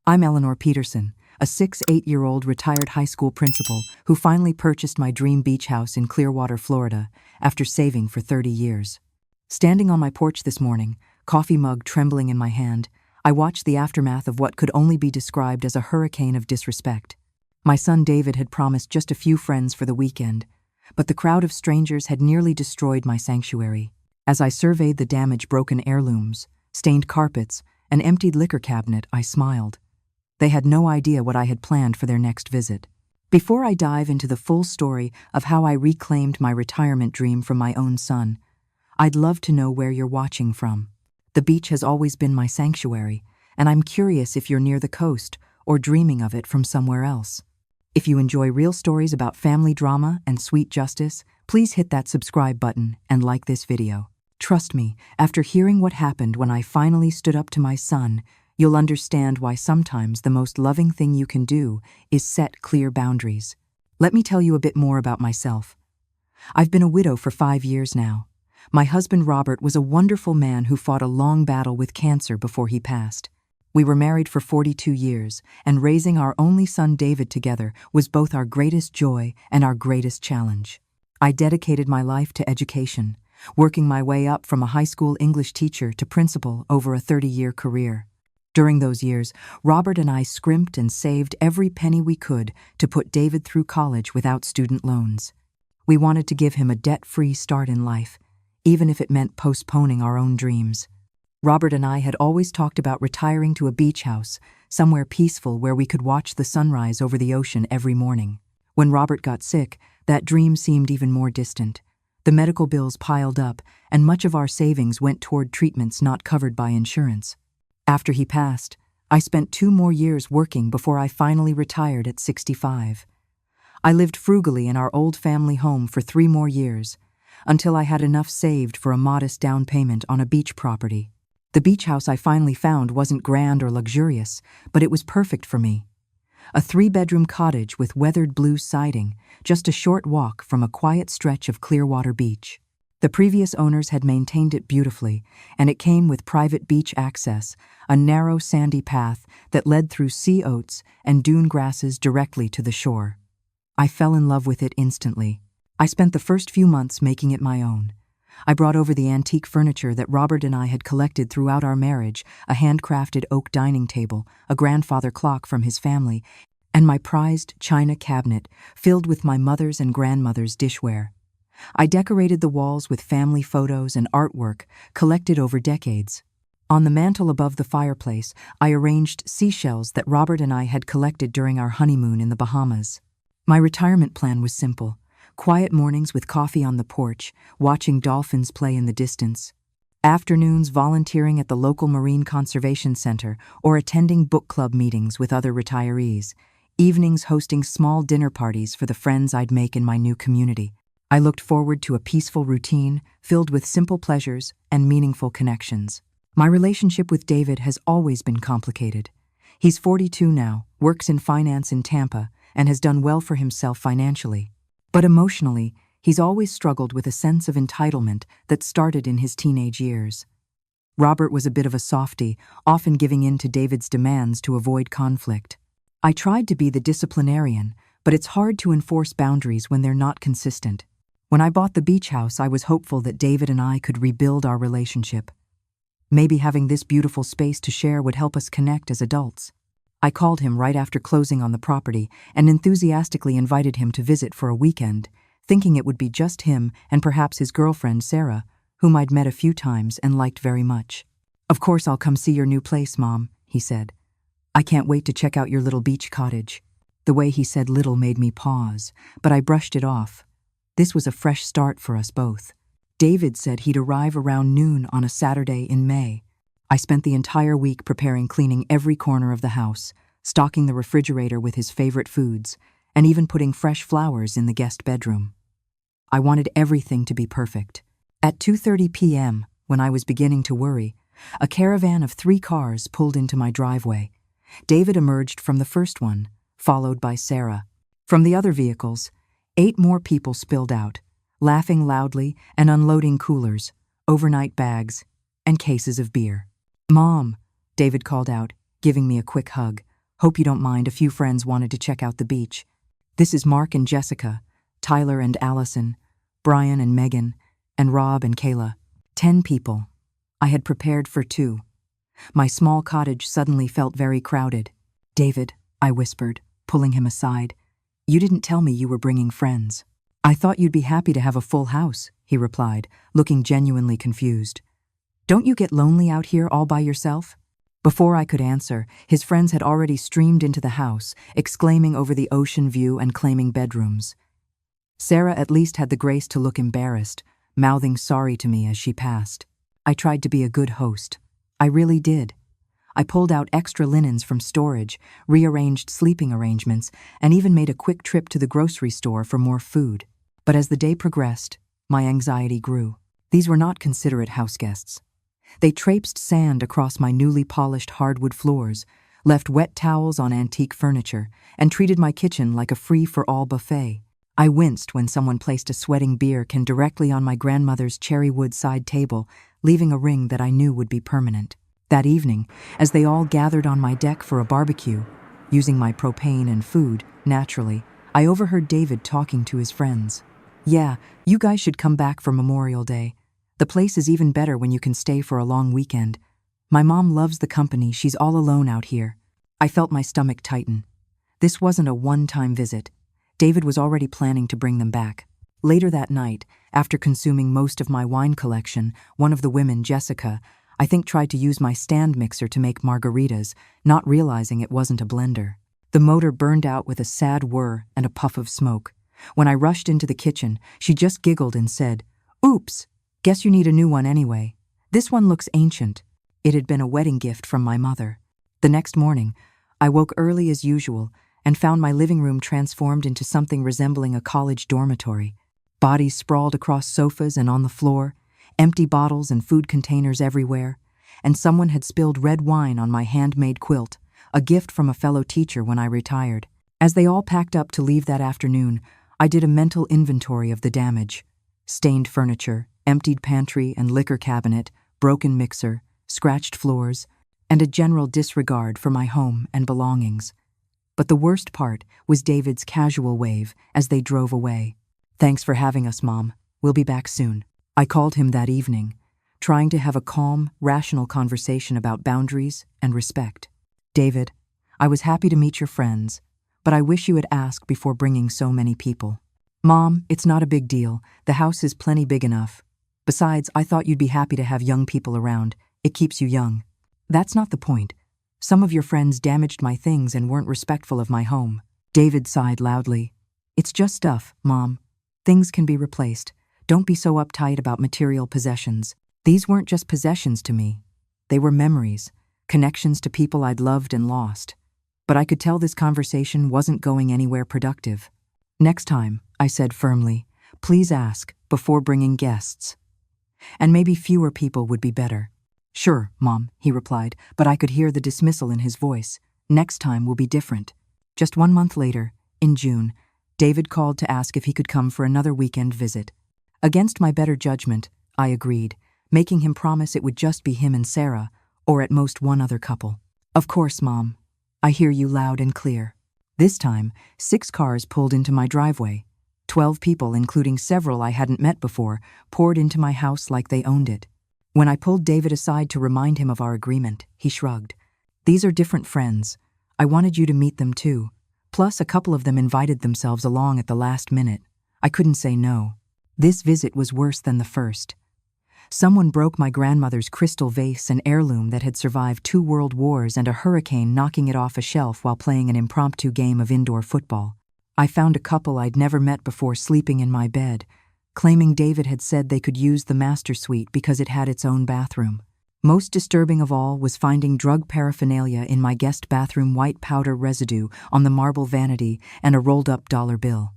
I'm Eleanor Peterson, a 8-year-old retired high school principal who finally purchased my dream beach house in Clearwater, Florida, after saving for 30 years. Standing on my porch this morning, coffee mug trembling in my hand, I watched the aftermath of what could only be described as a hurricane of disrespect. My son David had promised just a few friends for the weekend, but the crowd of strangers had nearly destroyed my sanctuary. As I surveyed the damaged broken heirlooms, stained carpets, and emptied liquor cabinet, I smiled. They had no idea what I had planned for their next visit. Before I dive into the full story of how I reclaimed my retirement dream from my own son, I'd love to know where you're watching from. The beach has always been my sanctuary, and I'm curious if you're near the coast or dreaming of it from somewhere else. If you enjoy real stories about family drama and sweet justice, please hit that subscribe button and like this video. Trust me, after hearing what happened when I finally stood up to my son, you'll understand why sometimes the most loving thing you can do is set clear boundaries. Let me tell you a bit more about myself. I've been a widow for 5 years now. My husband Robert was a wonderful man who fought a long battle with cancer before he passed. We were married for 42 years, and raising our only son David together was both our greatest joy and our greatest challenge. I dedicated my life to education, working my way up from a high school English teacher to principal over a 30-year career. During those years, Robert and I scrimped and saved every penny we could to put David through college without student loans. We wanted to give him a debt-free start in life, even if it meant postponing our own dreams. Robert and I had always talked about retiring to a beach house, somewhere peaceful where we could watch the sunrise over the ocean every morning. When Robert got sick, that dream seemed even more distant. The medical bills piled up, and much of our savings went toward treatments not covered by insurance. After he passed, I spent 2 more years working before I finally retired at 65. I lived frugally in our old family home for 3 more years, until I had enough saved for a modest down payment on a beach property. The beach house I finally found wasn't grand or luxurious, but it was perfect for me. A 3-bedroom cottage with weathered blue siding, just a short walk from a quiet stretch of Clearwater Beach. The previous owners had maintained it beautifully, and it came with private beach access, a narrow sandy path that led through sea oats and dune grasses directly to the shore. I fell in love with it instantly. I spent the first few months making it my own. I brought over the antique furniture that Robert and I had collected throughout our marriage, a handcrafted oak dining table, a grandfather clock from his family, and my prized china cabinet filled with my mother's and grandmother's dishware. I decorated the walls with family photos and artwork collected over decades. On the mantel above the fireplace, I arranged seashells that Robert and I had collected during our honeymoon in the Bahamas. My retirement plan was simple: quiet mornings with coffee on the porch, watching dolphins play in the distance. Afternoons volunteering at the local Marine Conservation Center or attending book club meetings with other retirees. Evenings hosting small dinner parties for the friends I'd make in my new community. I looked forward to a peaceful routine filled with simple pleasures and meaningful connections. My relationship with David has always been complicated. He's 42 now, works in finance in Tampa, and has done well for himself financially. But emotionally, he's always struggled with a sense of entitlement that started in his teenage years. Robert was a bit of a softie, often giving in to David's demands to avoid conflict. I tried to be the disciplinarian, but it's hard to enforce boundaries when they're not consistent. When I bought the beach house, I was hopeful that David and I could rebuild our relationship. Maybe having this beautiful space to share would help us connect as adults. I called him right after closing on the property and enthusiastically invited him to visit for a weekend, thinking it would be just him and perhaps his girlfriend Sarah, whom I'd met a few times and liked very much. "Of course I'll come see your new place, Mom," he said. "I can't wait to check out your little beach cottage." The way he said little made me pause, but I brushed it off. This was a fresh start for us both. David said he'd arrive around noon on a Saturday in May. I spent the entire week preparing cleaning every corner of the house, stocking the refrigerator with his favorite foods, and even putting fresh flowers in the guest bedroom. I wanted everything to be perfect. At 2:30 p.m., when I was beginning to worry, a caravan of 3 cars pulled into my driveway. David emerged from the first one, followed by Sarah. From the other vehicles, 8 more people spilled out, laughing loudly and unloading coolers, overnight bags, and cases of beer. "Mom," David called out, giving me a quick hug. Hope you don't mind, a few friends wanted to check out the beach. This is Mark and Jessica, Tyler and Allison, Brian and Megan, and Rob and Kayla. 10 people. I had prepared for 2. My small cottage suddenly felt very crowded. David, I whispered, pulling him aside. You didn't tell me you were bringing friends. I thought you'd be happy to have a full house, he replied, looking genuinely confused. Don't you get lonely out here all by yourself? Before I could answer, his friends had already streamed into the house, exclaiming over the ocean view and claiming bedrooms. Sarah at least had the grace to look embarrassed, mouthing sorry to me as she passed. I tried to be a good host. I really did. I pulled out extra linens from storage, rearranged sleeping arrangements, and even made a quick trip to the grocery store for more food. But as the day progressed, my anxiety grew. These were not considerate houseguests. They traipsed sand across my newly polished hardwood floors, left wet towels on antique furniture, and treated my kitchen like a free-for-all buffet. I winced when someone placed a sweating beer can directly on my grandmother's cherry wood side table, leaving a ring that I knew would be permanent. That evening, as they all gathered on my deck for a barbecue, using my propane and food, naturally, I overheard David talking to his friends. Yeah, you guys should come back for Memorial Day. The place is even better when you can stay for a long weekend. My mom loves the company, she's all alone out here. I felt my stomach tighten. This wasn't a one-time visit. David was already planning to bring them back. Later that night, after consuming most of my wine collection, one of the women, Jessica, I think tried to use my stand mixer to make margaritas, not realizing it wasn't a blender. The motor burned out with a sad whir and a puff of smoke. When I rushed into the kitchen, she just giggled and said, "Oops, guess you need a new one anyway. This one looks ancient." It had been a wedding gift from my mother. The next morning, I woke early as usual and found my living room transformed into something resembling a college dormitory. Bodies sprawled across sofas and on the floor, empty bottles and food containers everywhere, and someone had spilled red wine on my handmade quilt, a gift from a fellow teacher when I retired. As they all packed up to leave that afternoon, I did a mental inventory of the damage. Stained furniture, emptied pantry and liquor cabinet, broken mixer, scratched floors, and a general disregard for my home and belongings. But the worst part was David's casual wave as they drove away. "Thanks for having us, Mom. We'll be back soon." I called him that evening, trying to have a calm, rational conversation about boundaries and respect. "David, I was happy to meet your friends, but I wish you had asked before bringing so many people." "Mom, it's not a big deal. The house is plenty big enough. Besides, I thought you'd be happy to have young people around. It keeps you young." "That's not the point. Some of your friends damaged my things and weren't respectful of my home." David sighed loudly. "It's just stuff, Mom. Things can be replaced. Don't be so uptight about material possessions. These weren't just possessions to me. They were memories, connections to people I'd loved and lost. But I could tell this conversation wasn't going anywhere productive. "Next time," I said firmly, "please ask before bringing guests. And maybe fewer people would be better." "Sure, Mom," he replied, but I could hear the dismissal in his voice. "Next time will be different." Just 1 month later, in June, David called to ask if he could come for another weekend visit. Against my better judgment, I agreed, making him promise it would just be him and Sarah, or at most one other couple. "Of course, Mom. I hear you loud and clear." This time, 6 cars pulled into my driveway. 12 people, including several I hadn't met before, poured into my house like they owned it. When I pulled David aside to remind him of our agreement, he shrugged. "These are different friends. I wanted you to meet them too. Plus, a couple of them invited themselves along at the last minute. I couldn't say no." This visit was worse than the first. Someone broke my grandmother's crystal vase, an heirloom that had survived 2 world wars and a hurricane knocking it off a shelf while playing an impromptu game of indoor football. I found a couple I'd never met before sleeping in my bed, claiming David had said they could use the master suite because it had its own bathroom. Most disturbing of all was finding drug paraphernalia in my guest bathroom, white powder residue on the marble vanity and a rolled-up dollar bill.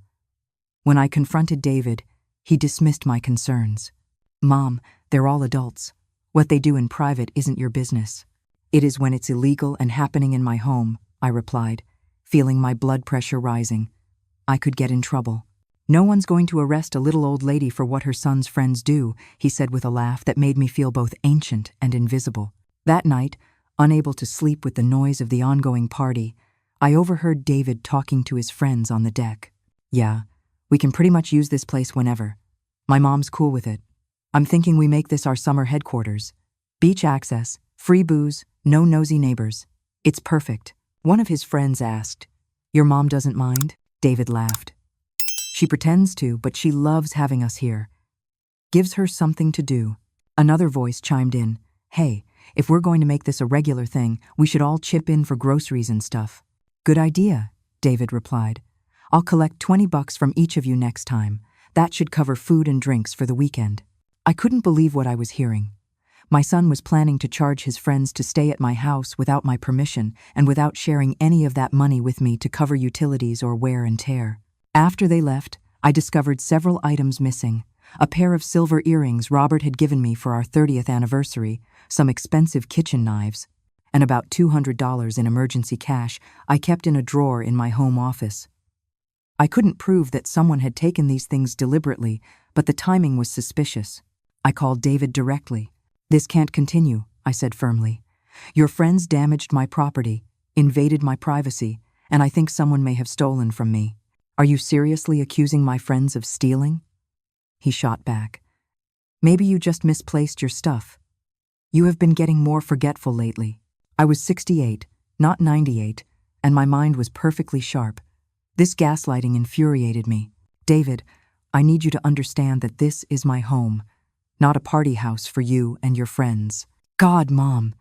When I confronted David, he dismissed my concerns. "Mom, they're all adults. What they do in private isn't your business." "It is when it's illegal and happening in my home," I replied, feeling my blood pressure rising. I could get in trouble. "No one's going to arrest a little old lady for what her son's friends do," he said with a laugh that made me feel both ancient and invisible. That night, unable to sleep with the noise of the ongoing party, I overheard David talking to his friends on the deck. Yeah, we can pretty much use this place whenever. My mom's cool with it. I'm thinking we make this our summer headquarters. Beach access, free booze, no nosy neighbors. It's perfect. One of his friends asked, "Your mom doesn't mind?" David laughed. "She pretends to, but she loves having us here. Gives her something to do." Another voice chimed in, "Hey, if we're going to make this a regular thing, we should all chip in for groceries and stuff." "Good idea," David replied. "I'll collect $20 from each of you next time. That should cover food and drinks for the weekend." I couldn't believe what I was hearing. My son was planning to charge his friends to stay at my house without my permission and without sharing any of that money with me to cover utilities or wear and tear. After they left, I discovered several items missing. A pair of silver earrings Robert had given me for our 30th anniversary, some expensive kitchen knives, and about $200 in emergency cash I kept in a drawer in my home office. I couldn't prove that someone had taken these things deliberately, but the timing was suspicious. I called David directly. "This can't continue," I said firmly. "Your friends damaged my property, invaded my privacy, and I think someone may have stolen from me. Are you seriously accusing my friends of stealing?" He shot back. "Maybe you just misplaced your stuff. You have been getting more forgetful lately." I was 68, not 98, and my mind was perfectly sharp. This gaslighting infuriated me. "David, I need you to understand that this is my home, not a party house for you and your friends." "God, Mom,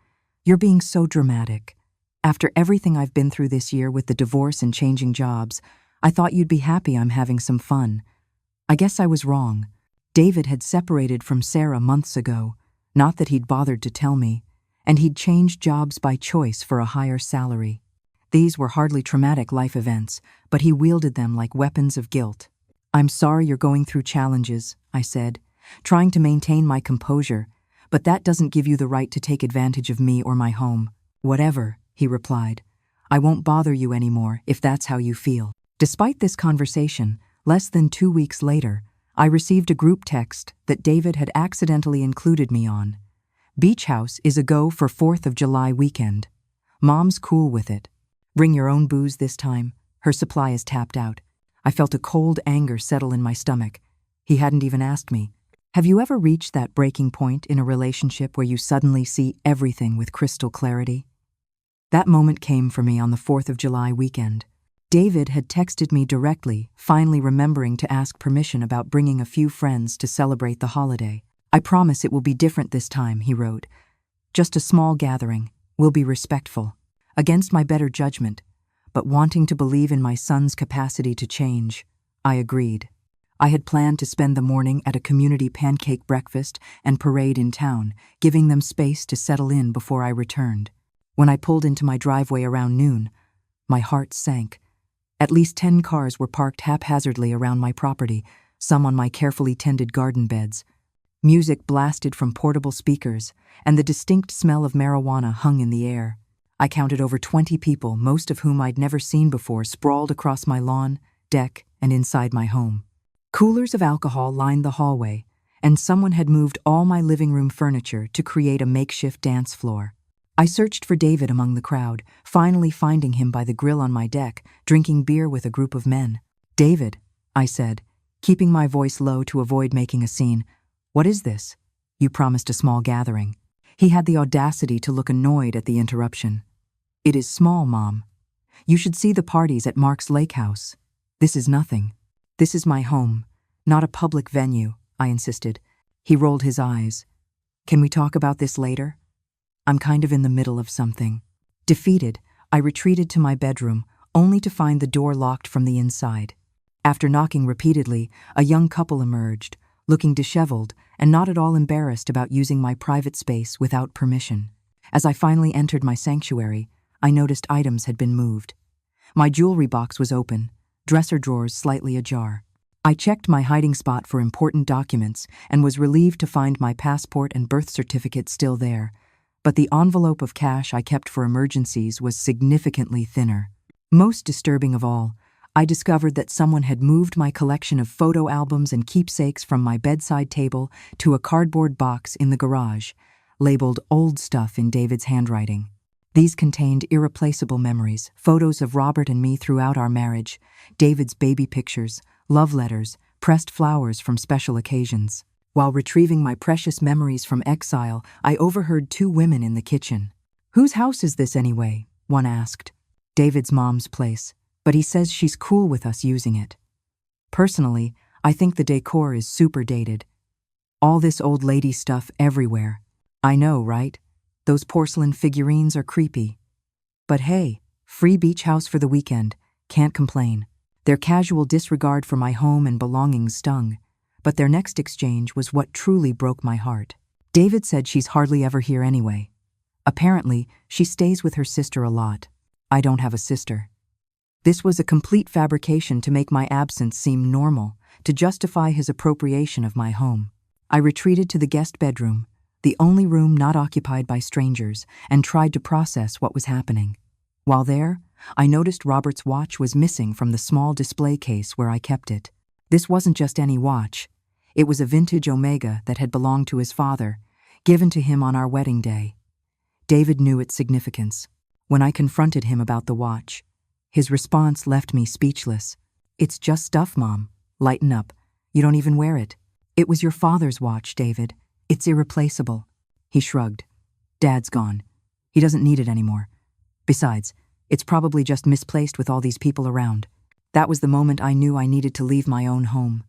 you're being so dramatic. After everything I've been through this year with the divorce and changing jobs, I thought you'd be happy I'm having some fun. I guess I was wrong. David had separated from Sarah months ago, not that he'd bothered to tell me, and he'd changed jobs by choice for a higher salary. These were hardly traumatic life events, but he wielded them like weapons of guilt. "I'm sorry you're going through challenges," I said, trying to maintain my composure, "but that doesn't give you the right to take advantage of me or my home." "Whatever," he replied. "I won't bother you anymore if that's how you feel." Despite this conversation, less than 2 weeks later, I received a group text that David had accidentally included me on. "Beach house is a go for 4th of July weekend. Mom's cool with it. Bring your own booze this time. Her supply is tapped out." I felt a cold anger settle in my stomach. He hadn't even asked me. Have you ever reached that breaking point in a relationship where you suddenly see everything with crystal clarity? That moment came for me on the 4th of July weekend. David had texted me directly, finally remembering to ask permission about bringing a few friends to celebrate the holiday. "I promise it will be different this time," he wrote. "Just a small gathering. We'll be respectful." Against my better judgment, but wanting to believe in my son's capacity to change, I agreed. I had planned to spend the morning at a community pancake breakfast and parade in town, giving them space to settle in before I returned. When I pulled into my driveway around noon, my heart sank. At least 10 cars were parked haphazardly around my property, some on my carefully tended garden beds. Music blasted from portable speakers, and the distinct smell of marijuana hung in the air. I counted over 20 people, most of whom I'd never seen before, sprawled across my lawn, deck, and inside my home. Coolers of alcohol lined the hallway, and someone had moved all my living room furniture to create a makeshift dance floor. I searched for David among the crowd, finally finding him by the grill on my deck, drinking beer with a group of men. "David," I said, keeping my voice low to avoid making a scene, "what is this? You promised a small gathering." He had the audacity to look annoyed at the interruption. "It is small, Mom. You should see the parties at Mark's lake house. This is nothing. This is my home, not a public venue," I insisted. He rolled his eyes. "Can we talk about this later? I'm kind of in the middle of something." Defeated, I retreated to my bedroom, only to find the door locked from the inside. After knocking repeatedly, a young couple emerged, looking disheveled and not at all embarrassed about using my private space without permission. As I finally entered my sanctuary, I noticed items had been moved. My jewelry box was open, dresser drawers slightly ajar. I checked my hiding spot for important documents and was relieved to find my passport and birth certificate still there, but the envelope of cash I kept for emergencies was significantly thinner. Most disturbing of all, I discovered that someone had moved my collection of photo albums and keepsakes from my bedside table to a cardboard box in the garage, labeled "Old Stuff" in David's handwriting. These contained irreplaceable memories, photos of Robert and me throughout our marriage, David's baby pictures, love letters, pressed flowers from special occasions. While retrieving my precious memories from exile, I overheard two women in the kitchen. "Whose house is this anyway?" one asked. "David's mom's place, but he says she's cool with us using it." Personally, I think the decor is super dated. All this old lady stuff everywhere. I know, right? Those porcelain figurines are creepy. But hey, free beach house for the weekend. Can't complain. Their casual disregard for my home and belongings stung, but their next exchange was what truly broke my heart. David said she's hardly ever here anyway. Apparently, she stays with her sister a lot. I don't have a sister. This was a complete fabrication to make my absence seem normal, to justify his appropriation of my home. I retreated to the guest bedroom, the only room not occupied by strangers, and tried to process what was happening. While there, I noticed Robert's watch was missing from the small display case where I kept it. This wasn't just any watch. It was a vintage Omega that had belonged to his father, given to him on our wedding day. David knew its significance. When I confronted him about the watch, his response left me speechless. "It's just stuff, Mom. Lighten up. You don't even wear it." "It was your father's watch, David. It's irreplaceable." He shrugged. "Dad's gone. He doesn't need it anymore. Besides, it's probably just misplaced with all these people around." That was the moment I knew I needed to leave my own home.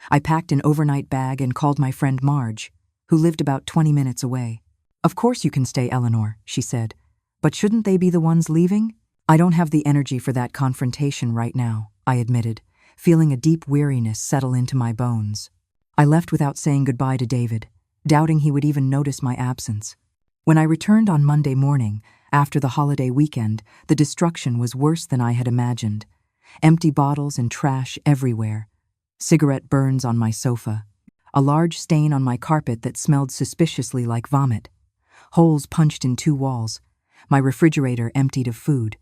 I packed an overnight bag and called my friend Marge, who lived about 20 minutes away. "Of course you can stay, Eleanor," she said. "But shouldn't they be the ones leaving?" "I don't have the energy for that confrontation right now," I admitted, feeling a deep weariness settle into my bones. I left without saying goodbye to David, doubting he would even notice my absence. When I returned on Monday morning, after the holiday weekend, the destruction was worse than I had imagined. Empty bottles and trash everywhere. Cigarette burns on my sofa. A large stain on my carpet that smelled suspiciously like vomit. Holes punched in 2 walls. My refrigerator emptied of food.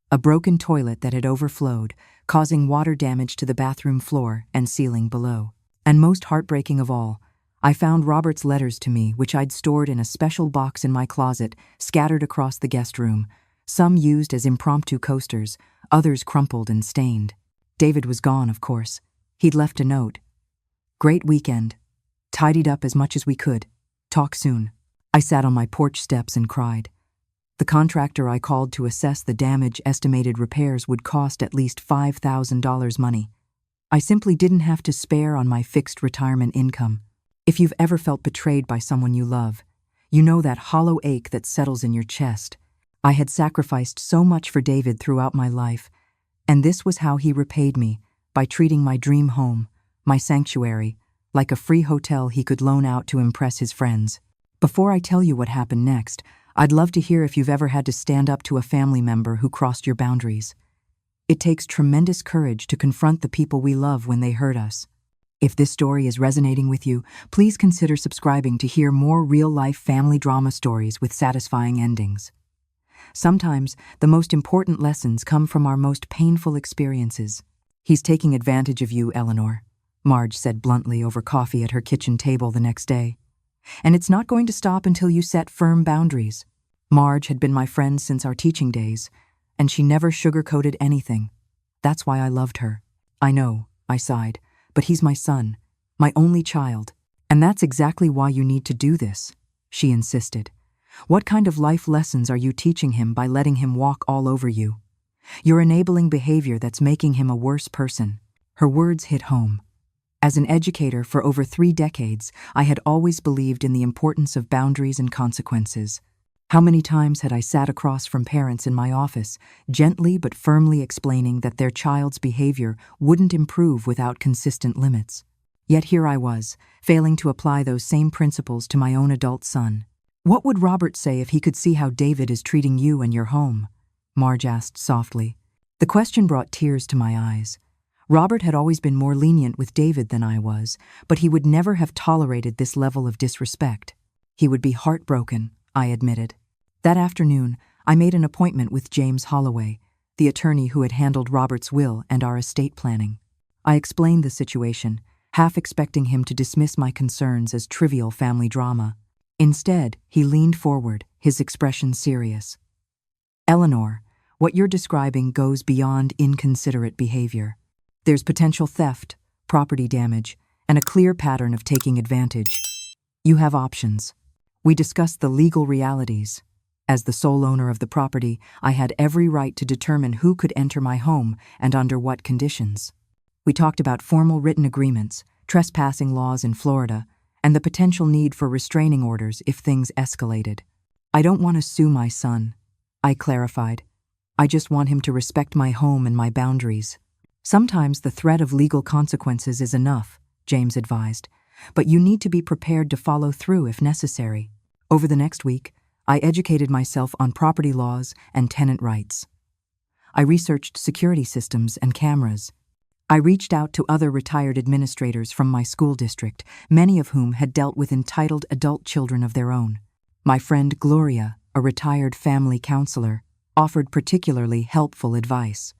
A broken toilet that had overflowed, causing water damage to the bathroom floor and ceiling below. And most heartbreaking of all, I found Robert's letters to me, which I'd stored in a special box in my closet, scattered across the guest room, some used as impromptu coasters, others crumpled and stained. David was gone, of course. He'd left a note. "Great weekend. Tidied up as much as we could. Talk soon." I sat on my porch steps and cried. The contractor I called to assess the damage estimated repairs would cost at least $5,000 money. I simply didn't have to spare on my fixed retirement income. If you've ever felt betrayed by someone you love, you know that hollow ache that settles in your chest. I had sacrificed so much for David throughout my life, and this was how he repaid me, by treating my dream home, my sanctuary, like a free hotel he could loan out to impress his friends. Before I tell you what happened next, I'd love to hear if you've ever had to stand up to a family member who crossed your boundaries. It takes tremendous courage to confront the people we love when they hurt us. If this story is resonating with you, please consider subscribing to hear more real-life family drama stories with satisfying endings. Sometimes, the most important lessons come from our most painful experiences. "He's taking advantage of you, Eleanor," Marge said bluntly over coffee at her kitchen table the next day. "And it's not going to stop until you set firm boundaries." Marge had been my friend since our teaching days, and she never sugar-coated anything. That's why I loved her. "I know," I sighed, "but he's my son, my only child. And that's exactly why you need to do this," she insisted. "What kind of life lessons are you teaching him by letting him walk all over you? You're enabling behavior that's making him a worse person." Her words hit home. As an educator for over 3 decades, I had always believed in the importance of boundaries and consequences. How many times had I sat across from parents in my office, gently but firmly explaining that their child's behavior wouldn't improve without consistent limits? Yet here I was, failing to apply those same principles to my own adult son. "What would Robert say if he could see how David is treating you and your home?" Marge asked softly. The question brought tears to my eyes. Robert had always been more lenient with David than I was, but he would never have tolerated this level of disrespect. "He would be heartbroken," I admitted. That afternoon, I made an appointment with James Holloway, the attorney who had handled Robert's will and our estate planning. I explained the situation, half expecting him to dismiss my concerns as trivial family drama. Instead, he leaned forward, his expression serious. Eleanor, what you're describing goes beyond inconsiderate behavior. There's potential theft, property damage, and a clear pattern of taking advantage. You have options. We discussed the legal realities. As the sole owner of the property, I had every right to determine who could enter my home and under what conditions. We talked about formal written agreements, trespassing laws in Florida, and the potential need for restraining orders if things escalated. I don't want to sue my son, I clarified. I just want him to respect my home and my boundaries. Sometimes the threat of legal consequences is enough, James advised, but you need to be prepared to follow through if necessary. Over the next week, I educated myself on property laws and tenant rights. I researched security systems and cameras. I reached out to other retired administrators from my school district, many of whom had dealt with entitled adult children of their own. My friend Gloria, a retired family counselor, offered particularly helpful advice.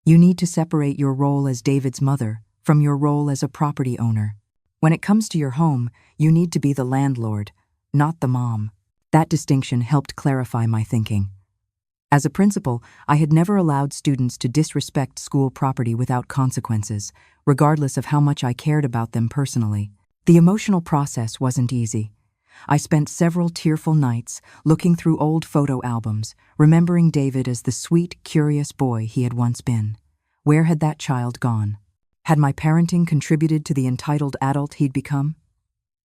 You need to separate your role as David's mother from your role as a property owner. When it comes to your home, you need to be the landlord, not the mom. That distinction helped clarify my thinking. As a principal, I had never allowed students to disrespect school property without consequences, regardless of how much I cared about them personally. The emotional process wasn't easy. I spent several tearful nights looking through old photo albums, remembering David as the sweet, curious boy he had once been. Where had that child gone? Had my parenting contributed to the entitled adult he'd become?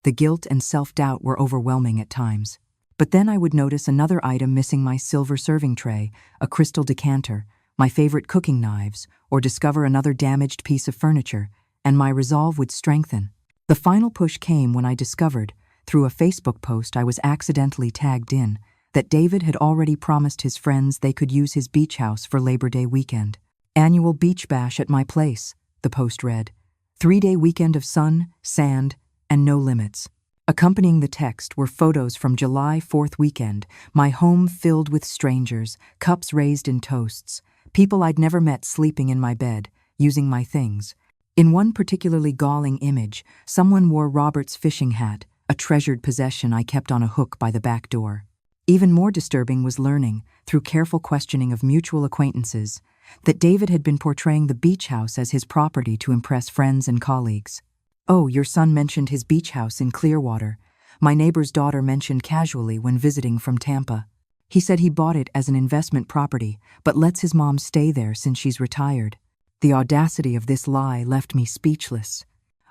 The guilt and self-doubt were overwhelming at times. But then I would notice another item missing: my silver serving tray, a crystal decanter, my favorite cooking knives, or discover another damaged piece of furniture, and my resolve would strengthen. The final push came when I discovered, through a Facebook post I was accidentally tagged in, that David had already promised his friends they could use his beach house for Labor Day weekend. Annual beach bash at my place, the post read. 3-day weekend of sun, sand, and no limits. Accompanying the text were photos from July 4th weekend, my home filled with strangers, cups raised in toasts, people I'd never met sleeping in my bed, using my things. In one particularly galling image, someone wore Robert's fishing hat, a treasured possession I kept on a hook by the back door. Even more disturbing was learning, through careful questioning of mutual acquaintances, that David had been portraying the beach house as his property to impress friends and colleagues. "Oh, your son mentioned his beach house in Clearwater. My neighbor's daughter mentioned casually when visiting from Tampa. He said he bought it as an investment property, but lets his mom stay there since she's retired." The audacity of this lie left me speechless.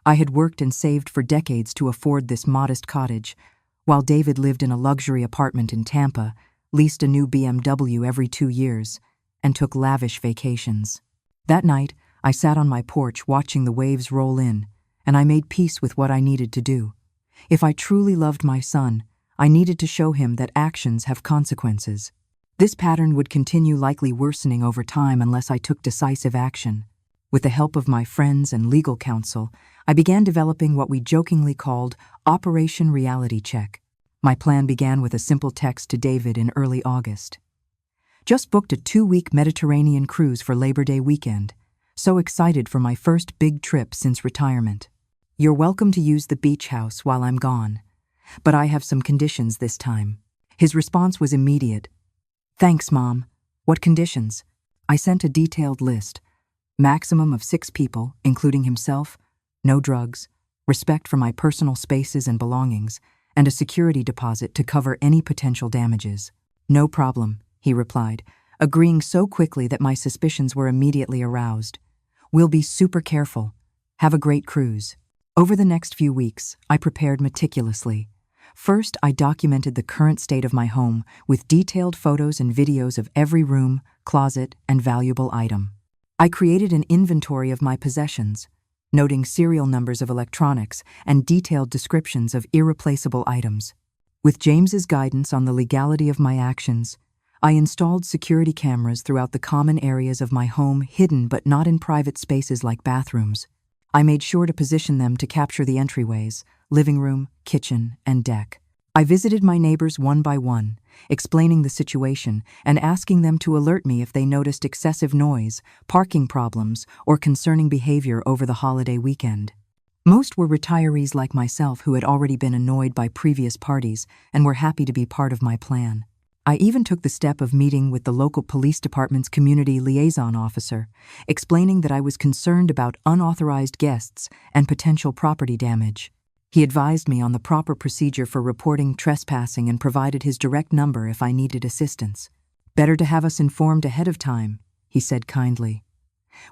I had worked and saved for decades to afford this modest cottage, while David lived in a luxury apartment in Tampa, leased a new BMW every 2 years, and took lavish vacations. That night, I sat on my porch watching the waves roll in, and I made peace with what I needed to do. If I truly loved my son, I needed to show him that actions have consequences. This pattern would continue, likely worsening over time unless I took decisive action. With the help of my friends and legal counsel, I began developing what we jokingly called Operation Reality Check. My plan began with a simple text to David in early August. Just booked a 2-week Mediterranean cruise for Labor Day weekend. So excited for my first big trip since retirement. You're welcome to use the beach house while I'm gone, but I have some conditions this time. His response was immediate. Thanks, Mom. What conditions? I sent a detailed list. Maximum of 6 people, including himself, no drugs, respect for my personal spaces and belongings, and a security deposit to cover any potential damages. No problem, he replied, agreeing so quickly that my suspicions were immediately aroused. We'll be super careful. Have a great cruise. Over the next few weeks, I prepared meticulously. First, I documented the current state of my home with detailed photos and videos of every room, closet, and valuable item. I created an inventory of my possessions, noting serial numbers of electronics and detailed descriptions of irreplaceable items. With James's guidance on the legality of my actions, I installed security cameras throughout the common areas of my home, hidden but not in private spaces like bathrooms. I made sure to position them to capture the entryways, living room, kitchen, and deck. I visited my neighbors one by one, explaining the situation and asking them to alert me if they noticed excessive noise, parking problems, or concerning behavior over the holiday weekend. Most were retirees like myself who had already been annoyed by previous parties and were happy to be part of my plan. I even took the step of meeting with the local police department's community liaison officer, explaining that I was concerned about unauthorized guests and potential property damage. He advised me on the proper procedure for reporting trespassing and provided his direct number if I needed assistance. "Better to have us informed ahead of time," he said kindly.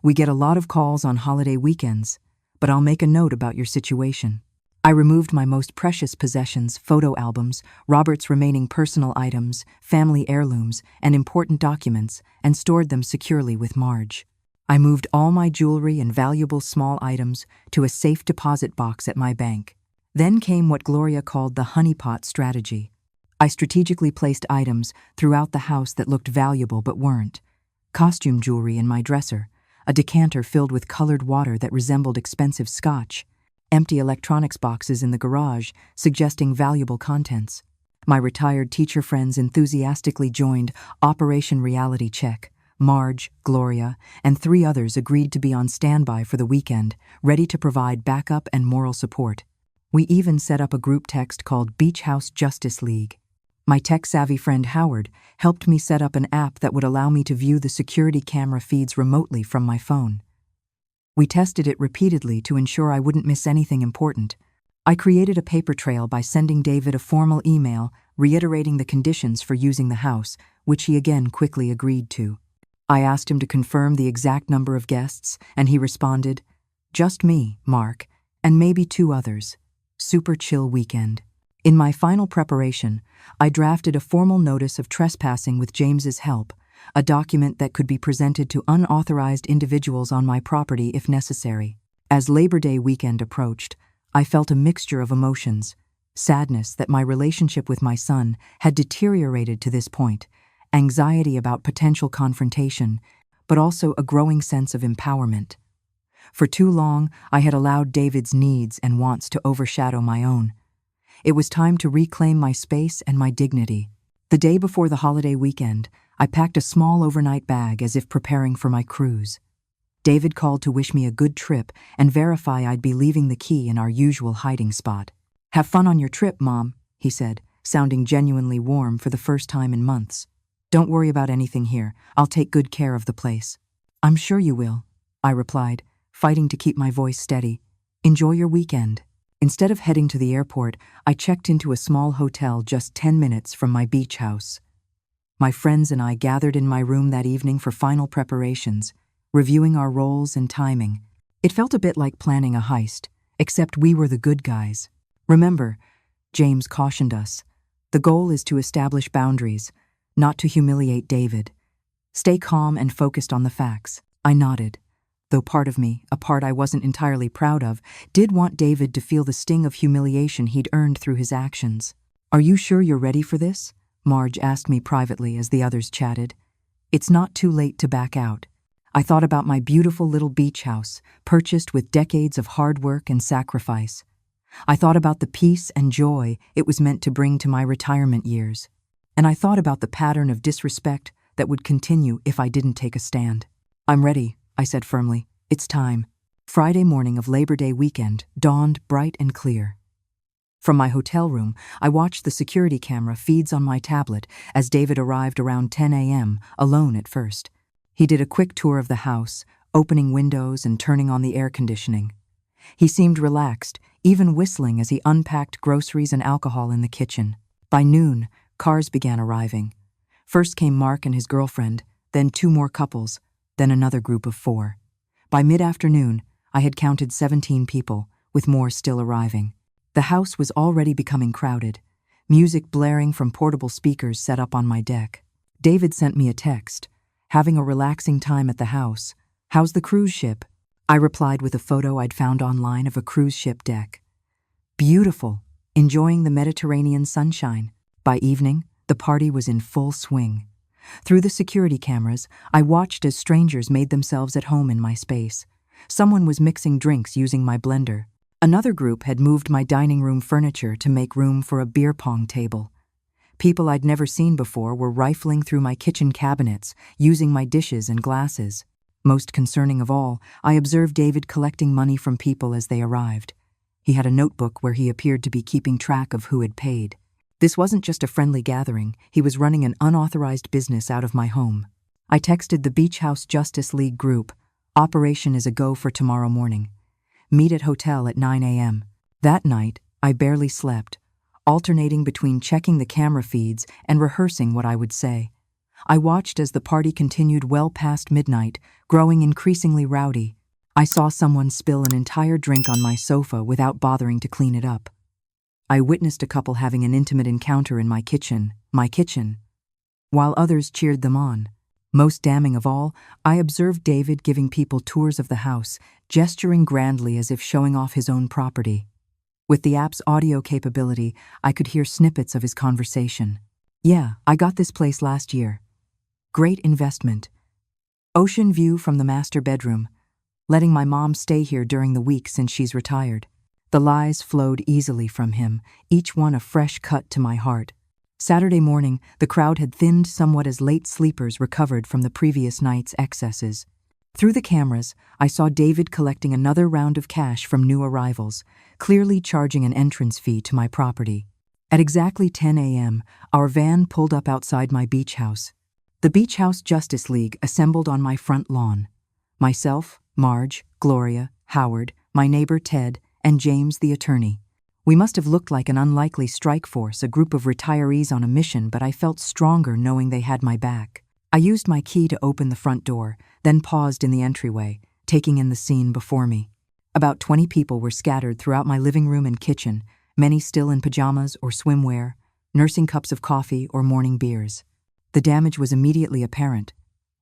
"We get a lot of calls on holiday weekends, but I'll make a note about your situation." I removed my most precious possessions, photo albums, Robert's remaining personal items, family heirlooms, and important documents, and stored them securely with Marge. I moved all my jewelry and valuable small items to a safe deposit box at my bank. Then came what Gloria called the honeypot strategy. I strategically placed items throughout the house that looked valuable but weren't. Costume jewelry in my dresser, a decanter filled with colored water that resembled expensive scotch, empty electronics boxes in the garage suggesting valuable contents. My retired teacher friends enthusiastically joined Operation Reality Check. Marge, Gloria, and 3 others agreed to be on standby for the weekend, ready to provide backup and moral support. We even set up a group text called Beach House Justice League. My tech-savvy friend Howard helped me set up an app that would allow me to view the security camera feeds remotely from my phone. We tested it repeatedly to ensure I wouldn't miss anything important. I created a paper trail by sending David a formal email reiterating the conditions for using the house, which he again quickly agreed to. I asked him to confirm the exact number of guests, and he responded, "Just me, Mark, and maybe 2 others. Super chill weekend." In my final preparation, I drafted a formal notice of trespassing with James's help, a document that could be presented to unauthorized individuals on my property if necessary. As Labor Day weekend approached, I felt a mixture of emotions: sadness that my relationship with my son had deteriorated to this point, anxiety about potential confrontation, but also a growing sense of empowerment. For too long, I had allowed David's needs and wants to overshadow my own. It was time to reclaim my space and my dignity. The day before the holiday weekend, I packed a small overnight bag as if preparing for my cruise. David called to wish me a good trip and verify I'd be leaving the key in our usual hiding spot. "Have fun on your trip, Mom," he said, sounding genuinely warm for the first time in months. "Don't worry about anything here. I'll take good care of the place." "I'm sure you will," I replied, fighting to keep my voice steady. "Enjoy your weekend." Instead of heading to the airport, I checked into a small hotel just 10 minutes from my beach house. My friends and I gathered in my room that evening for final preparations, reviewing our roles and timing. It felt a bit like planning a heist, except we were the good guys. "Remember," James cautioned us, "the goal is to establish boundaries, not to humiliate David. Stay calm and focused on the facts." I nodded, though part of me, a part I wasn't entirely proud of, did want David to feel the sting of humiliation he'd earned through his actions. "Are you sure you're ready for this?" Marge asked me privately as the others chatted. "It's not too late to back out." I thought about my beautiful little beach house, purchased with decades of hard work and sacrifice. I thought about the peace and joy it was meant to bring to my retirement years. And I thought about the pattern of disrespect that would continue if I didn't take a stand. "I'm ready," I said firmly. "It's time." Friday morning of Labor Day weekend dawned bright and clear. From my hotel room, I watched the security camera feeds on my tablet as David arrived around 10 a.m., alone at first. He did a quick tour of the house, opening windows and turning on the air conditioning. He seemed relaxed, even whistling as he unpacked groceries and alcohol in the kitchen. By noon, cars began arriving. First came Mark and his girlfriend, then 2 more couples, then another group of 4. By mid-afternoon, I had counted 17 people, with more still arriving. The house was already becoming crowded, music blaring from portable speakers set up on my deck. David sent me a text, "Having a relaxing time at the house. How's the cruise ship?" I replied with a photo I'd found online of a cruise ship deck. "Beautiful, enjoying the Mediterranean sunshine." By evening, the party was in full swing. Through the security cameras, I watched as strangers made themselves at home in my space. Someone was mixing drinks using my blender. Another group had moved my dining room furniture to make room for a beer pong table. People I'd never seen before were rifling through my kitchen cabinets, using my dishes and glasses. Most concerning of all, I observed David collecting money from people as they arrived. He had a notebook where he appeared to be keeping track of who had paid. This wasn't just a friendly gathering, he was running an unauthorized business out of my home. I texted the Beach House Justice League group. Operation is a go for tomorrow morning. Meet at hotel at 9 a.m. That night, I barely slept, alternating between checking the camera feeds and rehearsing what I would say. I watched as the party continued well past midnight, growing increasingly rowdy. I saw someone spill an entire drink on my sofa without bothering to clean it up. I witnessed a couple having an intimate encounter in my kitchen, while others cheered them on. Most damning of all, I observed David giving people tours of the house, gesturing grandly as if showing off his own property. With the app's audio capability, I could hear snippets of his conversation. "Yeah, I got this place last year. Great investment. Ocean view from the master bedroom. Letting my mom stay here during the week since she's retired." The lies flowed easily from him, each one a fresh cut to my heart. Saturday morning, the crowd had thinned somewhat as late sleepers recovered from the previous night's excesses. Through the cameras, I saw David collecting another round of cash from new arrivals, clearly charging an entrance fee to my property. At exactly 10 a.m., our van pulled up outside my beach house. The Beach House Justice League assembled on my front lawn. Myself, Marge, Gloria, Howard, my neighbor Ted, and James the attorney. We must have looked like an unlikely strike force, a group of retirees on a mission, but I felt stronger knowing they had my back. I used my key to open the front door, then paused in the entryway, taking in the scene before me. About 20 people were scattered throughout my living room and kitchen, many still in pajamas or swimwear, nursing cups of coffee or morning beers. The damage was immediately apparent.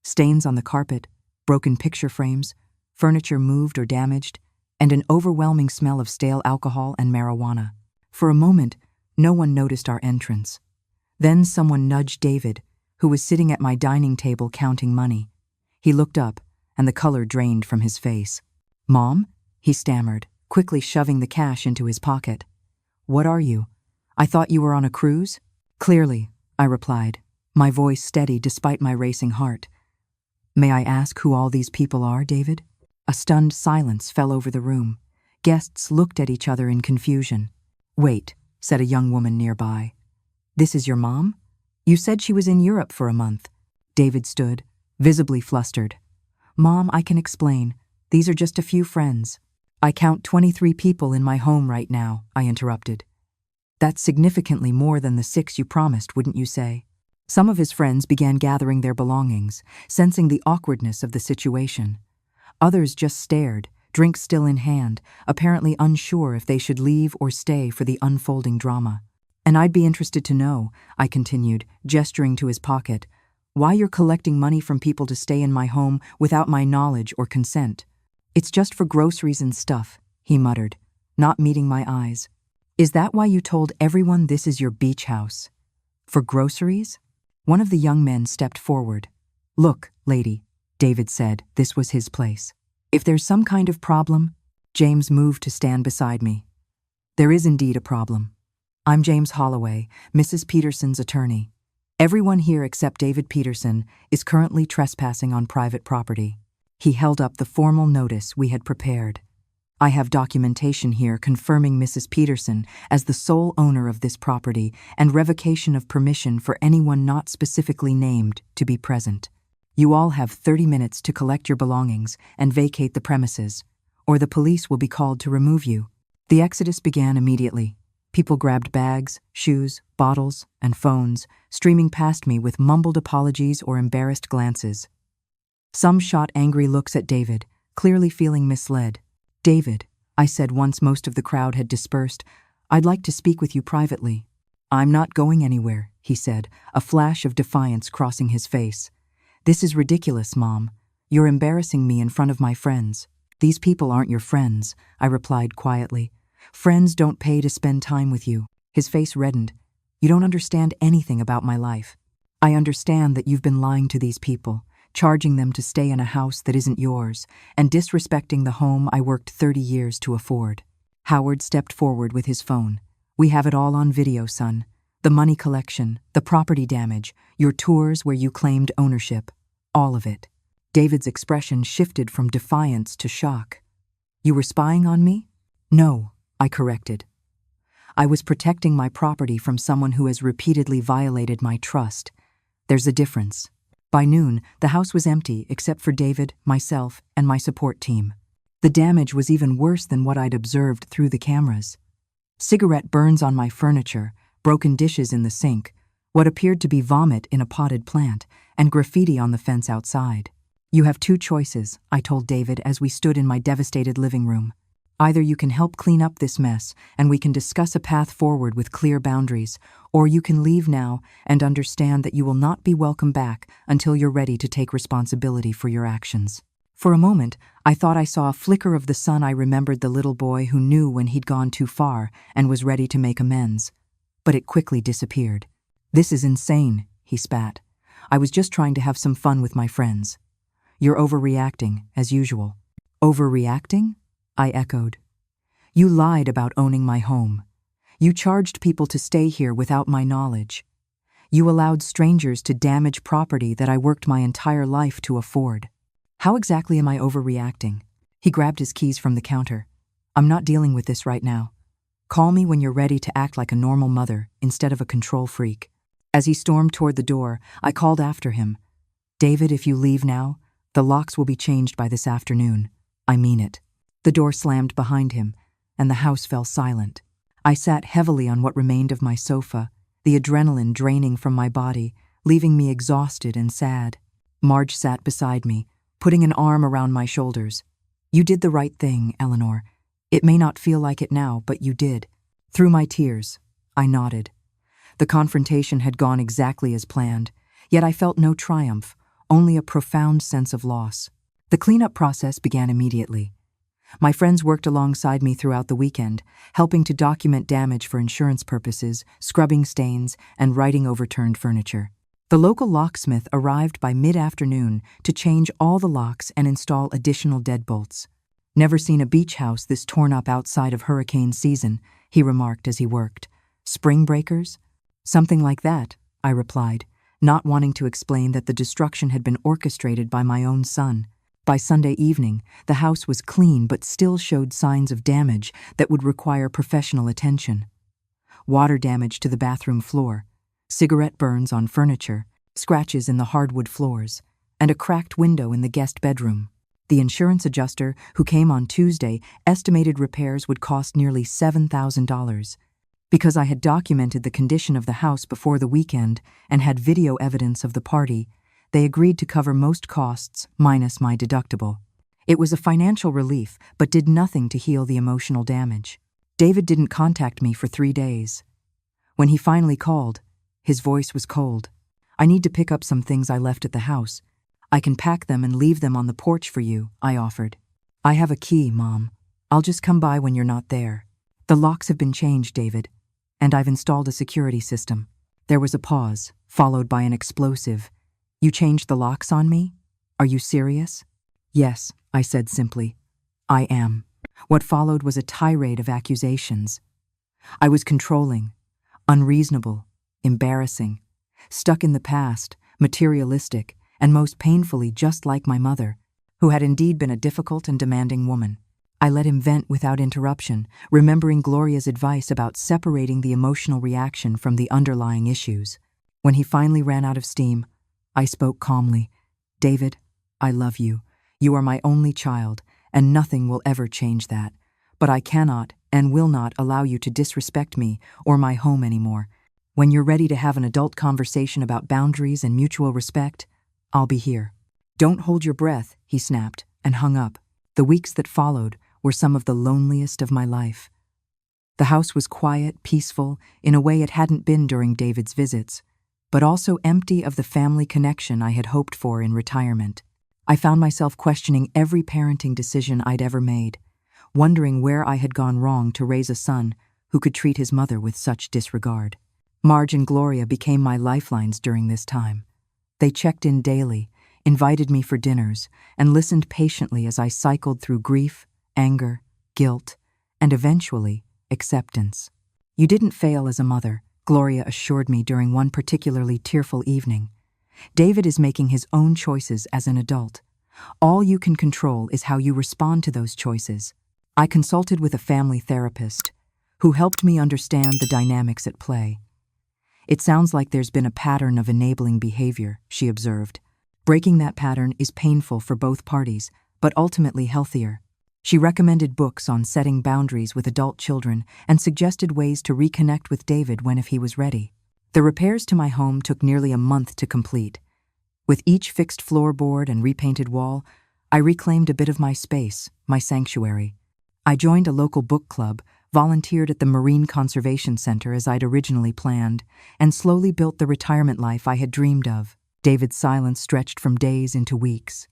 Stains on the carpet, broken picture frames, furniture moved or damaged, and an overwhelming smell of stale alcohol and marijuana. For a moment, no one noticed our entrance. Then someone nudged David, who was sitting at my dining table counting money. He looked up, and the color drained from his face. "Mom?" he stammered, quickly shoving the cash into his pocket. "What are you? I thought you were on a cruise?" "Clearly," I replied, my voice steady despite my racing heart. "May I ask who all these people are, David?" A stunned silence fell over the room. Guests looked at each other in confusion. "Wait," said a young woman nearby. "This is your mom? You said she was in Europe for a month." David stood, visibly flustered. "Mom, I can explain. These are just a few friends." "I count 23 people in my home right now," I interrupted. "That's significantly more than the 6 you promised, wouldn't you say?" Some of his friends began gathering their belongings, sensing the awkwardness of the situation. Others just stared, drinks still in hand, apparently unsure if they should leave or stay for the unfolding drama. "And I'd be interested to know," I continued, gesturing to his pocket, "why you're collecting money from people to stay in my home without my knowledge or consent." "It's just for groceries and stuff," he muttered, not meeting my eyes. "Is that why you told everyone this is your beach house? For groceries?" One of the young men stepped forward. "Look, lady," David said, this was his place. "If there's some kind of problem..." James moved to stand beside me. "There is indeed a problem. I'm James Holloway, Mrs. Peterson's attorney. Everyone here except David Peterson is currently trespassing on private property." He held up the formal notice we had prepared. "I have documentation here confirming Mrs. Peterson as the sole owner of this property and revocation of permission for anyone not specifically named to be present. You all have 30 minutes to collect your belongings and vacate the premises, or the police will be called to remove you." The exodus began immediately. People grabbed bags, shoes, bottles, and phones, streaming past me with mumbled apologies or embarrassed glances. Some shot angry looks at David, clearly feeling misled. "David," I said once most of the crowd had dispersed, "I'd like to speak with you privately." "I'm not going anywhere," he said, a flash of defiance crossing his face. "This is ridiculous, Mom. You're embarrassing me in front of my friends." "These people aren't your friends," I replied quietly. "Friends don't pay to spend time with you." His face reddened. "You don't understand anything about my life. I understand that you've been lying to these people, charging them to stay in a house that isn't yours, and disrespecting the home I worked 30 years to afford." Howard stepped forward with his phone. "We have it all on video, son. The money collection, the property damage, your tours where you claimed ownership. All of it." David's expression shifted from defiance to shock. "You were spying on me?" "No," I corrected. I was protecting my property from someone who has repeatedly violated my trust. There's a difference. By noon, the house was empty except for David, myself, and my support team. The damage was even worse than what I'd observed through the cameras. Cigarette burns on my furniture, broken dishes in the sink, what appeared to be vomit in a potted plant, and graffiti on the fence outside. "You have two choices," I told David as we stood in my devastated living room. "Either you can help clean up this mess and we can discuss a path forward with clear boundaries, or you can leave now and understand that you will not be welcome back until you're ready to take responsibility for your actions." For a moment, I thought I saw a flicker of the sun. I remembered the little boy who knew when he'd gone too far and was ready to make amends. But it quickly disappeared. "This is insane," he spat. "I was just trying to have some fun with my friends." "You're overreacting, as usual." "Overreacting?" I echoed. "You lied about owning my home. You charged people to stay here without my knowledge. You allowed strangers to damage property that I worked my entire life to afford. How exactly am I overreacting?" He grabbed his keys from the counter. "I'm not dealing with this right now. Call me when you're ready to act like a normal mother instead of a control freak." As he stormed toward the door, I called after him. "David, if you leave now, the locks will be changed by this afternoon. I mean it." The door slammed behind him, and the house fell silent. I sat heavily on what remained of my sofa, the adrenaline draining from my body, leaving me exhausted and sad. Marge sat beside me, putting an arm around my shoulders. "You did the right thing, Eleanor. It may not feel like it now, but you did." Through my tears, I nodded. The confrontation had gone exactly as planned, yet I felt no triumph, only a profound sense of loss. The cleanup process began immediately. My friends worked alongside me throughout the weekend, helping to document damage for insurance purposes, scrubbing stains, and righting overturned furniture. The local locksmith arrived by mid-afternoon to change all the locks and install additional deadbolts. "Never seen a beach house this torn up outside of hurricane season," he remarked as he worked. "Spring breakers?" "Something like that," I replied, not wanting to explain that the destruction had been orchestrated by my own son. By Sunday evening, the house was clean but still showed signs of damage that would require professional attention. Water damage to the bathroom floor, cigarette burns on furniture, scratches in the hardwood floors, and a cracked window in the guest bedroom. The insurance adjuster, who came on Tuesday, estimated repairs would cost nearly $7,000. Because I had documented the condition of the house before the weekend and had video evidence of the party, they agreed to cover most costs, minus my deductible. It was a financial relief, but did nothing to heal the emotional damage. David didn't contact me for 3 days. When he finally called, his voice was cold. "I need to pick up some things I left at the house. I can pack them and leave them on the porch for you," I offered. "I have a key, Mom. I'll just come by when you're not there." "The locks have been changed, David, and I've installed a security system." There was a pause, followed by an explosive, "You changed the locks on me? Are you serious?" "Yes," I said simply. "I am." What followed was a tirade of accusations. I was controlling, unreasonable, embarrassing, stuck in the past, materialistic, and most painfully just like my mother, who had indeed been a difficult and demanding woman. I let him vent without interruption, remembering Gloria's advice about separating the emotional reaction from the underlying issues. When he finally ran out of steam, I spoke calmly. "David, I love you. You are my only child, and nothing will ever change that. But I cannot and will not allow you to disrespect me or my home anymore. When you're ready to have an adult conversation about boundaries and mutual respect, I'll be here." "Don't hold your breath," he snapped, and hung up. The weeks that followed were some of the loneliest of my life. The house was quiet, peaceful, in a way it hadn't been during David's visits, but also empty of the family connection I had hoped for in retirement. I found myself questioning every parenting decision I'd ever made, wondering where I had gone wrong to raise a son who could treat his mother with such disregard. Marge and Gloria became my lifelines during this time. They checked in daily, invited me for dinners, and listened patiently as I cycled through grief, anger, guilt, and eventually, acceptance. "You didn't fail as a mother," Gloria assured me during one particularly tearful evening. "David is making his own choices as an adult. All you can control is how you respond to those choices." I consulted with a family therapist, who helped me understand the dynamics at play. It sounds like there's been a pattern of enabling behavior, she observed. Breaking that pattern is painful for both parties, but ultimately healthier. She recommended books on setting boundaries with adult children and suggested ways to reconnect with David when if he was ready. The repairs to my home took nearly a month to complete. With each fixed floorboard and repainted wall, I reclaimed a bit of my space, my sanctuary. I joined a local book club, volunteered at the Marine Conservation Center as I'd originally planned, and slowly built the retirement life I had dreamed of. David's silence stretched from days into weeks.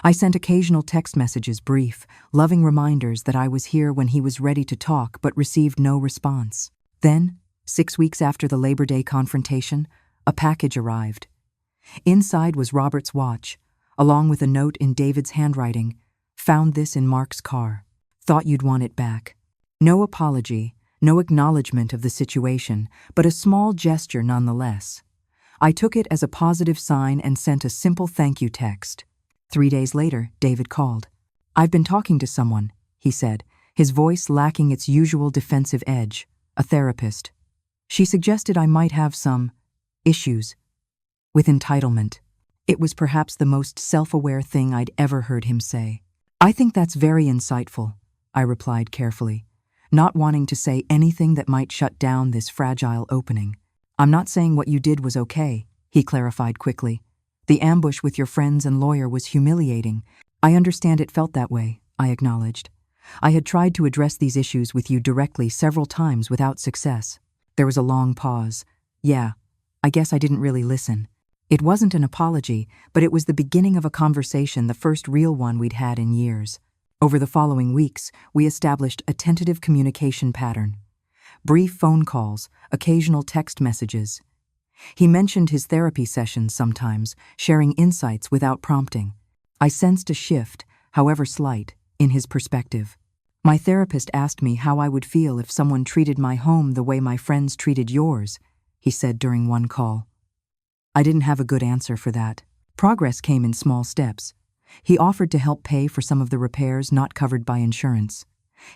I sent occasional text messages, brief, loving reminders that I was here when he was ready to talk, but received no response. Then, 6 weeks after the Labor Day confrontation, a package arrived. Inside was Robert's watch, along with a note in David's handwriting. Found this in Mark's car. Thought you'd want it back. No apology, no acknowledgement of the situation, but a small gesture nonetheless. I took it as a positive sign and sent a simple thank you text. 3 days later, David called. "I've been talking to someone," he said, his voice lacking its usual defensive edge. "A therapist. She suggested I might have some issues with entitlement." It was perhaps the most self-aware thing I'd ever heard him say. "I think that's very insightful," I replied carefully, not wanting to say anything that might shut down this fragile opening. "I'm not saying what you did was okay," he clarified quickly. "The ambush with your friends and lawyer was humiliating. I understand it felt that way," I acknowledged. "I had tried to address these issues with you directly several times without success." There was a long pause. "Yeah, I guess I didn't really listen." It wasn't an apology, but it was the beginning of a conversation, the first real one we'd had in years. Over the following weeks, we established a tentative communication pattern. Brief phone calls, occasional text messages. He mentioned his therapy sessions sometimes, sharing insights without prompting. I sensed a shift, however slight, in his perspective. "My therapist asked me how I would feel if someone treated my home the way my friends treated yours," he said during one call. I didn't have a good answer for that. Progress came in small steps. He offered to help pay for some of the repairs not covered by insurance.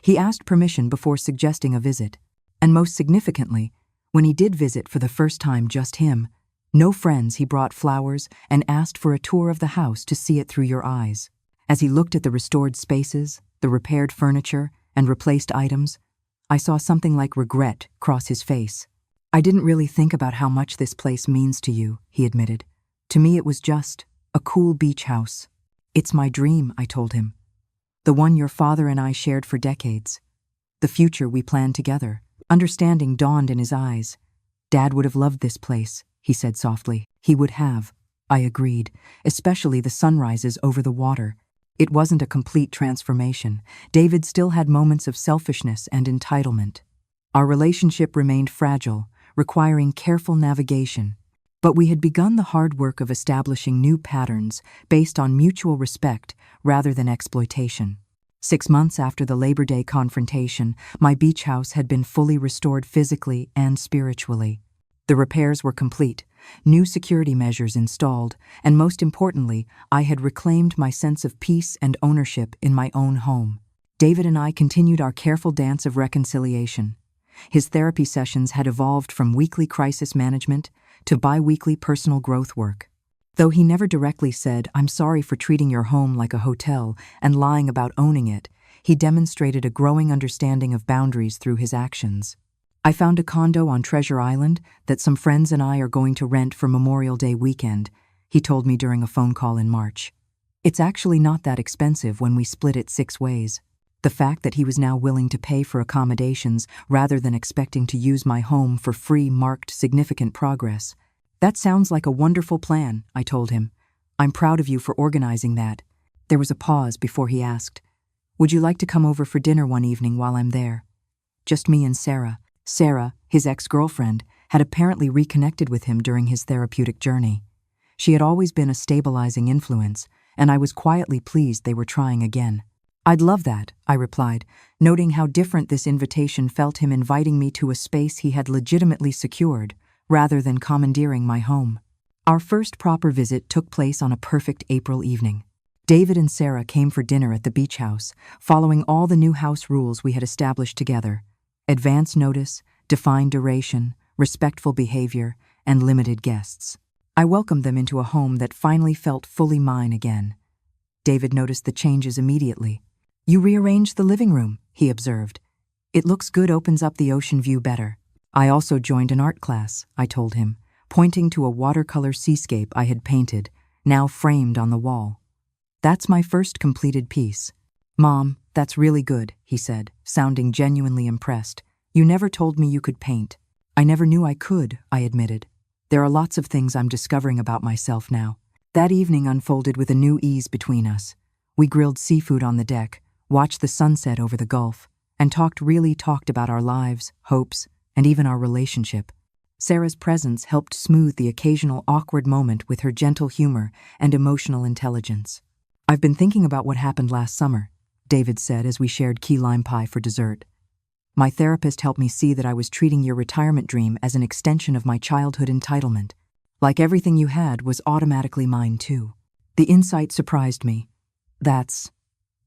He asked permission before suggesting a visit. And most significantly, when he did visit for the first time, just him, no friends, he brought flowers and asked for a tour of the house to see it through your eyes. As he looked at the restored spaces, the repaired furniture, and replaced items, I saw something like regret cross his face. "I didn't really think about how much this place means to you," he admitted. "To me it was just a cool beach house." "It's my dream," I told him. "The one your father and I shared for decades. The future we planned together." Understanding dawned in his eyes. "Dad would have loved this place," he said softly. "He would have," I agreed, "especially the sunrises over the water." It wasn't a complete transformation. David still had moments of selfishness and entitlement. Our relationship remained fragile, requiring careful navigation. But we had begun the hard work of establishing new patterns based on mutual respect rather than exploitation. 6 months after the Labor Day confrontation, my beach house had been fully restored physically and spiritually. The repairs were complete, new security measures installed, and most importantly, I had reclaimed my sense of peace and ownership in my own home. David and I continued our careful dance of reconciliation. His therapy sessions had evolved from weekly crisis management to bi-weekly personal growth work. Though he never directly said, "I'm sorry for treating your home like a hotel and lying about owning it," he demonstrated a growing understanding of boundaries through his actions. "I found a condo on Treasure Island that some friends and I are going to rent for Memorial Day weekend," he told me during a phone call in March. "It's actually not that expensive when we split it 6 ways." The fact that he was now willing to pay for accommodations rather than expecting to use my home for free marked significant progress. "That sounds like a wonderful plan," I told him. "I'm proud of you for organizing that." There was a pause before he asked, "Would you like to come over for dinner one evening while I'm there?" Just me and Sarah. Sarah, his ex-girlfriend, had apparently reconnected with him during his therapeutic journey. She had always been a stabilizing influence, and I was quietly pleased they were trying again. "I'd love that," I replied, noting how different this invitation felt, him inviting me to a space he had legitimately secured, rather than commandeering my home. Our first proper visit took place on a perfect April evening. David and Sarah came for dinner at the beach house, following all the new house rules we had established together. Advance notice, defined duration, respectful behavior, and limited guests. I welcomed them into a home that finally felt fully mine again. David noticed the changes immediately. "You rearranged the living room," he observed. "It looks good, opens up the ocean view better." "I also joined an art class," I told him, pointing to a watercolor seascape I had painted, now framed on the wall. "That's my first completed piece." "Mom, that's really good," he said, sounding genuinely impressed. "You never told me you could paint." "I never knew I could," I admitted. "There are lots of things I'm discovering about myself now." That evening unfolded with a new ease between us. We grilled seafood on the deck, watched the sunset over the Gulf, and talked about our lives, hopes, and even our relationship. Sarah's presence helped smooth the occasional awkward moment with her gentle humor and emotional intelligence. "I've been thinking about what happened last summer," David said as we shared key lime pie for dessert. "My therapist helped me see that I was treating your retirement dream as an extension of my childhood entitlement. Like everything you had was automatically mine too." The insight surprised me. "That's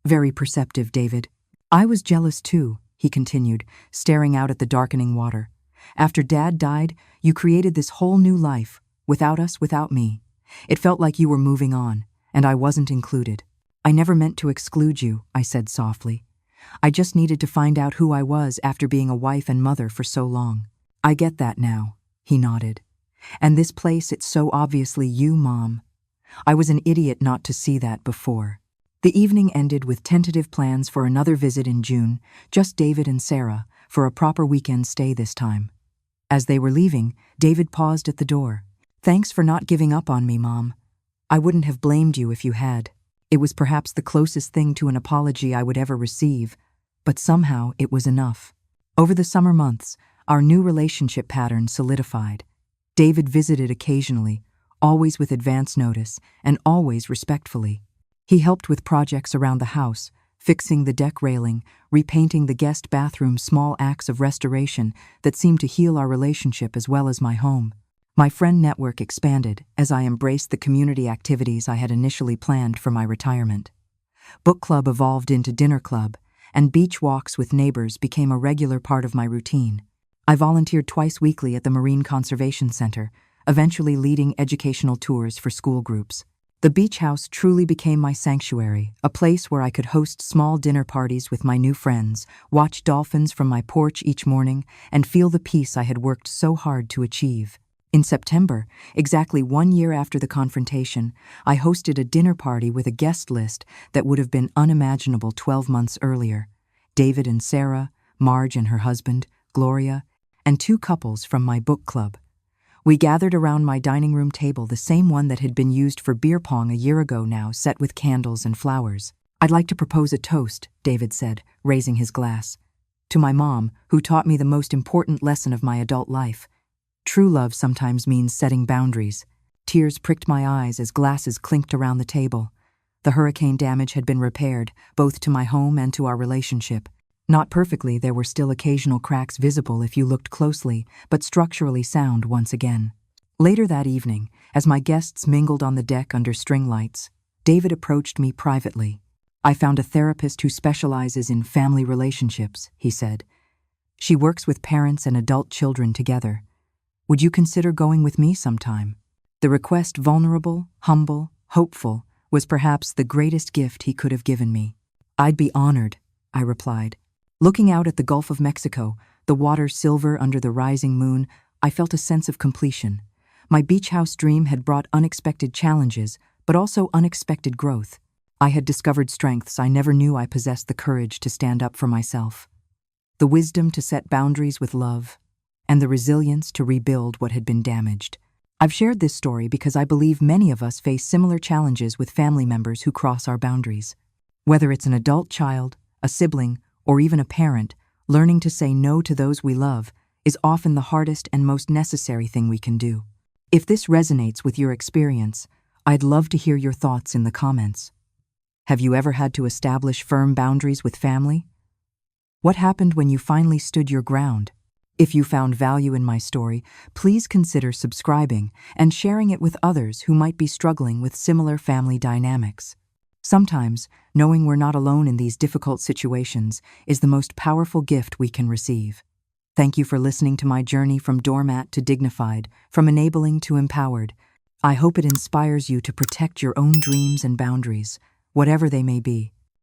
very perceptive, David." "I was jealous too," he continued, staring out at the darkening water. "After Dad died, you created this whole new life, without us, without me. It felt like you were moving on, and I wasn't included." "I never meant to exclude you," I said softly. "I just needed to find out who I was after being a wife and mother for so long." "I get that now," he nodded. "And this place, it's so obviously you, Mom. I was an idiot not to see that before." The evening ended with tentative plans for another visit in June, just David and Sarah, for a proper weekend stay this time. As they were leaving, David paused at the door. "Thanks for not giving up on me, Mom. I wouldn't have blamed you if you had." It was perhaps the closest thing to an apology I would ever receive, but somehow it was enough. Over the summer months, our new relationship pattern solidified. David visited occasionally, always with advance notice, and always respectfully. He helped with projects around the house, fixing the deck railing, repainting the guest bathroom, small acts of restoration that seemed to heal our relationship as well as my home. My friend network expanded as I embraced the community activities I had initially planned for my retirement. Book club evolved into dinner club, and beach walks with neighbors became a regular part of my routine. I volunteered twice weekly at the Marine Conservation Center, eventually leading educational tours for school groups. The beach house truly became my sanctuary, a place where I could host small dinner parties with my new friends, watch dolphins from my porch each morning, and feel the peace I had worked so hard to achieve. In September, exactly 1 year after the confrontation, I hosted a dinner party with a guest list that would have been unimaginable 12 months earlier. David and Sarah, Marge and her husband, Gloria, and 2 couples from my book club. We gathered around my dining room table, the same one that had been used for beer pong a year ago now, set with candles and flowers. "I'd like to propose a toast," David said, raising his glass. "To my mom, who taught me the most important lesson of my adult life. True love sometimes means setting boundaries." Tears pricked my eyes as glasses clinked around the table. The hurricane damage had been repaired, both to my home and to our relationship. Not perfectly, there were still occasional cracks visible if you looked closely, but structurally sound once again. Later that evening, as my guests mingled on the deck under string lights, David approached me privately. "I found a therapist who specializes in family relationships," he said. "She works with parents and adult children together. Would you consider going with me sometime?" The request, vulnerable, humble, hopeful, was perhaps the greatest gift he could have given me. "I'd be honored," I replied. Looking out at the Gulf of Mexico, the water silver under the rising moon, I felt a sense of completion. My beach house dream had brought unexpected challenges, but also unexpected growth. I had discovered strengths I never knew I possessed: the courage to stand up for myself, the wisdom to set boundaries with love, and the resilience to rebuild what had been damaged. I've shared this story because I believe many of us face similar challenges with family members who cross our boundaries. Whether it's an adult child, a sibling, or even a parent, learning to say no to those we love is often the hardest and most necessary thing we can do. If this resonates with your experience, I'd love to hear your thoughts in the comments. Have you ever had to establish firm boundaries with family? What happened when you finally stood your ground? If you found value in my story, please consider subscribing and sharing it with others who might be struggling with similar family dynamics. Sometimes, knowing we're not alone in these difficult situations is the most powerful gift we can receive. Thank you for listening to my journey from doormat to dignified, from enabling to empowered. I hope it inspires you to protect your own dreams and boundaries, whatever they may be.